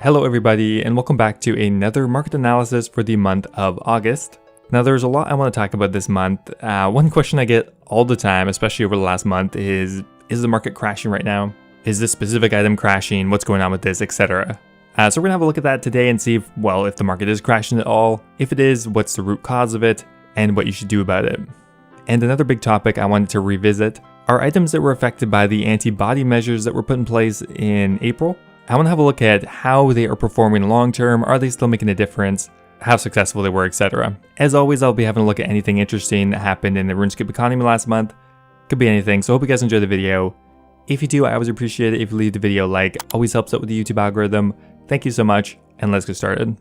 Hello everybody, and welcome back to another market analysis for the month of August. Now there's a lot I want to talk about this month. One question I get all the time, especially over the last month, is the market crashing right now? Is this specific item crashing? What's going on with this, etc.? So we're going to have a look at that today and see if the market is crashing at all. If it is, what's the root cause of it, and what you should do about it. And another big topic I wanted to revisit are items that were affected by the antibody measures that were put in place in April. I want to have a look at how they are performing long term, are they still making a difference, how successful they were, etc. As always, I'll be having a look at anything interesting that happened in the RuneScape economy last month. Could be anything, so hope you guys enjoy the video. If you do, I always appreciate it if you leave the video a like, always helps out with the YouTube algorithm. Thank you so much, and let's get started.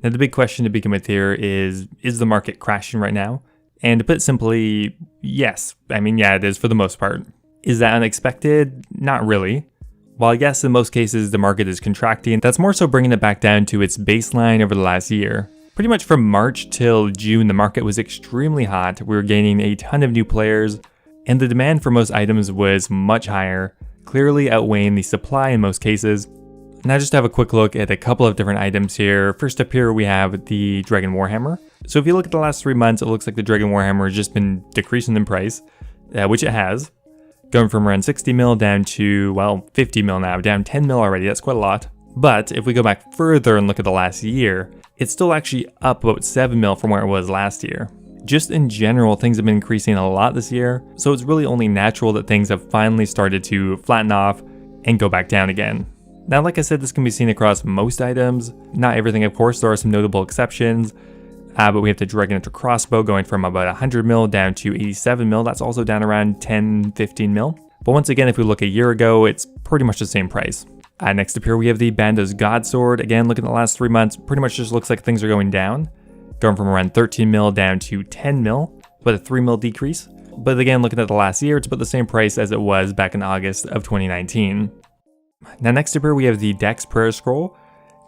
Now the big question to begin with here is the market crashing right now? And to put it simply, yes. Yeah, it is for the most part. Is that unexpected? Not really. While yes, in most cases the market is contracting, that's more so bringing it back down to its baseline over the last year. Pretty much from March till June, the market was extremely hot. We were gaining a ton of new players, and the demand for most items was much higher, clearly outweighing the supply in most cases. Now just to have a quick look at a couple of different items here. First up here we have the Dragon Warhammer. So if you look at the last 3 months, it looks like the Dragon Warhammer has just been decreasing in price, which it has. Going from around 60 mil down to, 50 mil now, down 10 mil already, that's quite a lot. But if we go back further and look at the last year, it's still actually up about 7 mil from where it was last year. Just in general, things have been increasing a lot this year, so it's really only natural that things have finally started to flatten off and go back down again. Now, like I said, this can be seen across most items. Not everything, of course, there are some notable exceptions. But we have the Dragon Hunter Crossbow going from about 100 mil down to 87 mil. That's also down around 10-15 mil. But once again, if we look a year ago, it's pretty much the same price. Next up here, we have the Bando's God Sword. Again, looking at the last 3 months, pretty much just looks like things are going down. Going from around 13 mil down to 10 mil, about a 3 mil decrease. But again, looking at the last year, it's about the same price as it was back in August of 2019. Now next up here, we have the Dex Prayer Scroll.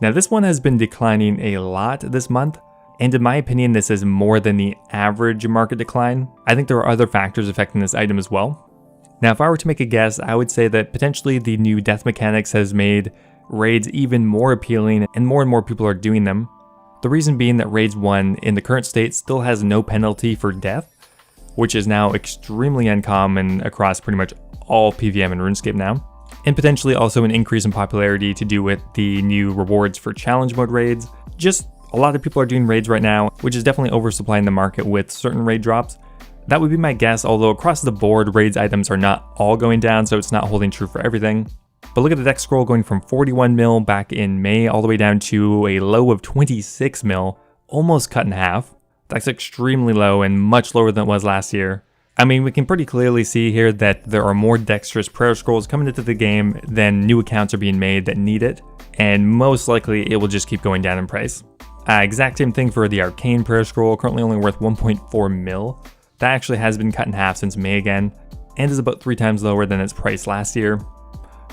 Now this one has been declining a lot this month. And in my opinion, this is more than the average market decline. I think there are other factors affecting this item as well. Now, if I were to make a guess, I would say that potentially the new death mechanics has made raids even more appealing and more people are doing them. The reason being that Raids 1 in the current state still has no penalty for death, which is now extremely uncommon across pretty much all PVM and RuneScape now. And potentially also an increase in popularity to do with the new rewards for challenge mode raids. Just a lot of people are doing raids right now, which is definitely oversupplying the market with certain raid drops. That would be my guess, although across the board, raids items are not all going down, so it's not holding true for everything. But look at the Dex Scroll going from 41 mil back in May all the way down to a low of 26 mil, almost cut in half. That's extremely low and much lower than it was last year. We can pretty clearly see here that there are more dexterous prayer scrolls coming into the game than new accounts are being made that need it, and most likely it will just keep going down in price. Exact same thing for the Arcane Prayer Scroll, currently only worth 1.4 mil. That actually has been cut in half since May again, and is about 3 times lower than its price last year.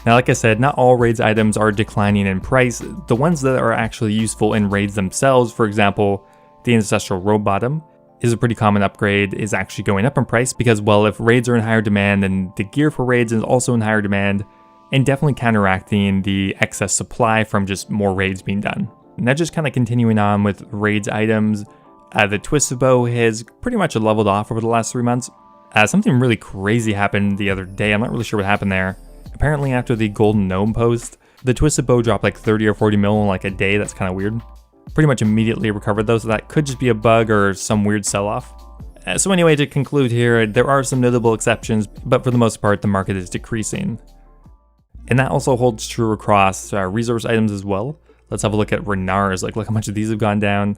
Now, like I said, not all raids items are declining in price. The ones that are actually useful in raids themselves, for example, the Ancestral Robe Bottom, is a pretty common upgrade, is actually going up in price because, if raids are in higher demand, then the gear for raids is also in higher demand, and definitely counteracting the excess supply from just more raids being done. Now just kind of continuing on with raids items, the Twisted Bow has pretty much leveled off over the last 3 months. Something really crazy happened the other day, I'm not really sure what happened there. Apparently after the Golden Gnome post, the Twisted Bow dropped like 30 or 40 mil in like a day. That's kind of weird. Pretty much immediately recovered though, so that could just be a bug or some weird sell-off. So anyway, to conclude here, there are some notable exceptions, but for the most part the market is decreasing. And that also holds true across resource items as well. Let's have a look at Renars. Look how much of these have gone down.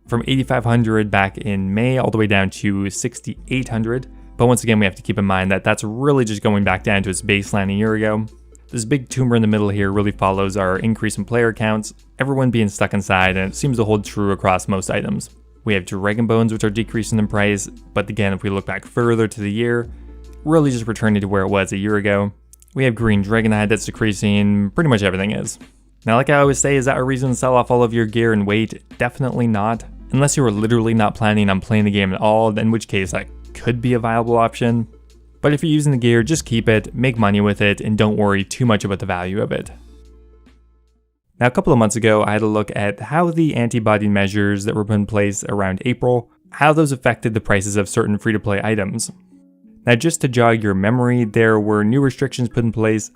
From 8,500 back in May all the way down to 6,800. But once again, we have to keep in mind that that's really just going back down to its baseline a year ago. This big tumor in the middle here really follows our increase in player counts, everyone being stuck inside, and it seems to hold true across most items. We have Dragon Bones, which are decreasing in price, but again, if we look back further to the year, really just returning to where it was a year ago. We have Green Dragonhide that's decreasing, pretty much everything is. Now, like I always say, is that a reason to sell off all of your gear and wait? Definitely not. Unless you are literally not planning on playing the game at all, in which case that could be a viable option. But if you're using the gear, just keep it, make money with it, and don't worry too much about the value of it. Now, a couple of months ago, I had a look at how the antibody measures that were put in place around April, how those affected the prices of certain free-to-play items. Now, just to jog your memory, there were new restrictions put in place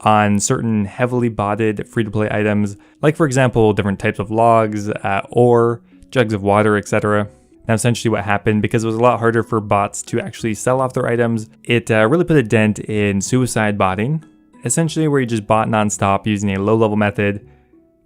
on certain heavily botted free-to-play items, like for example, different types of logs, ore, jugs of water, etc. Now, essentially what happened, because it was a lot harder for bots to actually sell off their items, it really put a dent in suicide botting, essentially where you just bot non-stop using a low-level method.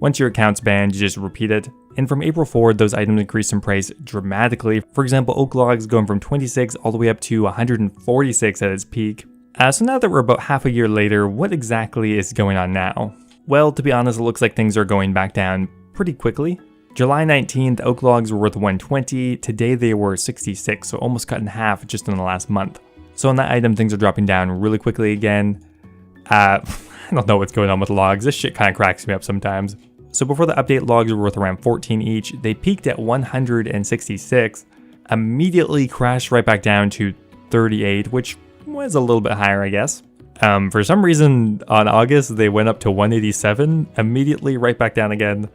Once your account's banned, you just repeat it. And from April forward, those items increased in price dramatically. For example, oak logs going from 26 all the way up to 146 at its peak. So now that we're about half a year later, what exactly is going on now? Well, to be honest, it looks like things are going back down pretty quickly. July 19th, oak logs were worth 120. Today they were 66, so almost cut in half just in the last month. So on that item, things are dropping down really quickly again. I don't know what's going on with logs. This shit kind of cracks me up sometimes. So before the update, logs were worth around 14 each. They peaked at 166, immediately crashed right back down to 38, which was a little bit higher, I guess. For some reason, on August, they went up to 187, immediately right back down again,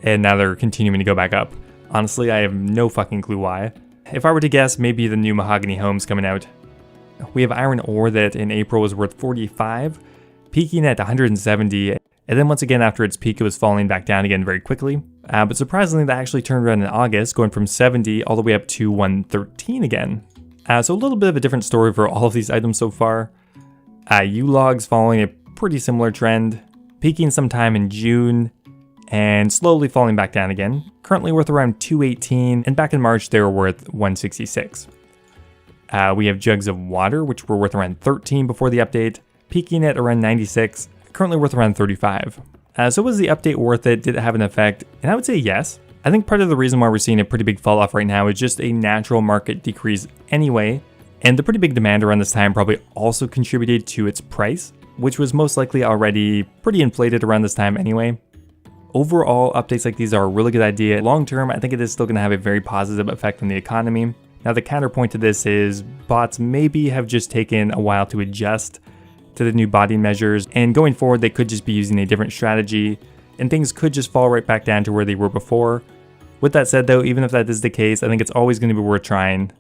and now they're continuing to go back up. Honestly, I have no fucking clue why. If I were to guess, maybe the new mahogany home's coming out. We have iron ore that in April was worth 45, peaking at 170, and then once again after its peak it was falling back down again very quickly. But surprisingly that actually turned around in August, going from 70 all the way up to 113 again. So a little bit of a different story for all of these items so far. U-logs following a pretty similar trend, peaking sometime in June, and slowly falling back down again. Currently worth around 218, and back in March they were worth 166. We have jugs of water, which were worth around 13 before the update, peaking at around 96, currently worth around 35. So was the update worth it? Did it have an effect? And I would say yes. I think part of the reason why we're seeing a pretty big fall off right now is just a natural market decrease anyway, and the pretty big demand around this time probably also contributed to its price, which was most likely already pretty inflated around this time anyway. Overall, updates like these are a really good idea. Long term, I think it is still going to have a very positive effect on the economy. Now the counterpoint to this is bots maybe have just taken a while to adjust to the new body measures, and going forward they could just be using a different strategy, and things could just fall right back down to where they were before. With that said though, even if that is the case, I think it's always going to be worth trying.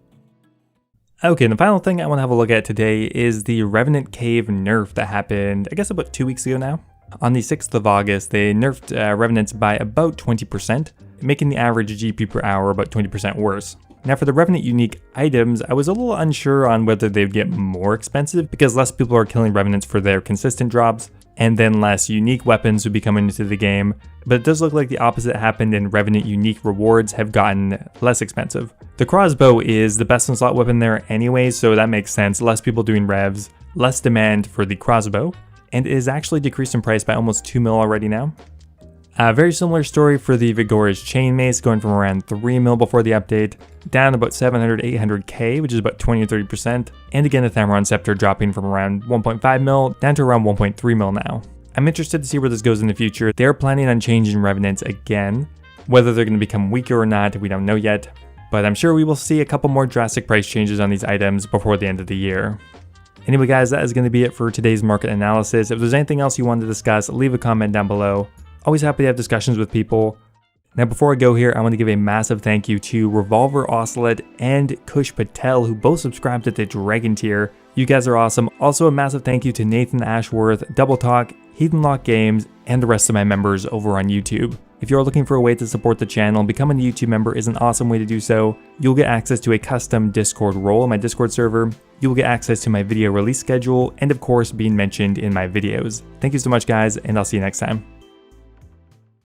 Okay, and the final thing I want to have a look at today is the Revenant Cave nerf that happened, I guess about 2 weeks ago now. On the 6th of August, they nerfed Revenants by about 20%, making the average GP per hour about 20% worse. Now for the Revenant unique items, I was a little unsure on whether they'd get more expensive because less people are killing Revenants for their consistent drops, and then less unique weapons would be coming into the game, but it does look like the opposite happened and Revenant unique rewards have gotten less expensive. The crossbow is the best in slot weapon there anyway, so that makes sense. Less people doing revs, less demand for the crossbow, and it is actually decreased in price by almost 2 mil already now. A very similar story for the Vigor's chain mace, going from around 3 mil before the update, down about 700-800k, which is about 20 to 30%, and again the Thamron Scepter dropping from around 1.5 mil down to around 1.3 mil now. I'm interested to see where this goes in the future. They're planning on changing Revenants again. Whether they're going to become weaker or not, we don't know yet, but I'm sure we will see a couple more drastic price changes on these items before the end of the year. Anyway guys, that is going to be it for today's market analysis. If there's anything else you want to discuss, leave a comment down below. Always happy to have discussions with people. Now before I go here, I want to give a massive thank you to RevolverOcilot and Kush Patel, who both subscribed to the Dragon tier. You guys are awesome. Also a massive thank you to Nathan Ashworth, Doubletalk, Heathenlock Games, and the rest of my members over on YouTube. If you're looking for a way to support the channel, becoming a YouTube member is an awesome way to do so. You'll get access to a custom Discord role in my Discord server. You will get access to my video release schedule, and of course being mentioned in my videos. Thank you so much guys, and I'll see you next time.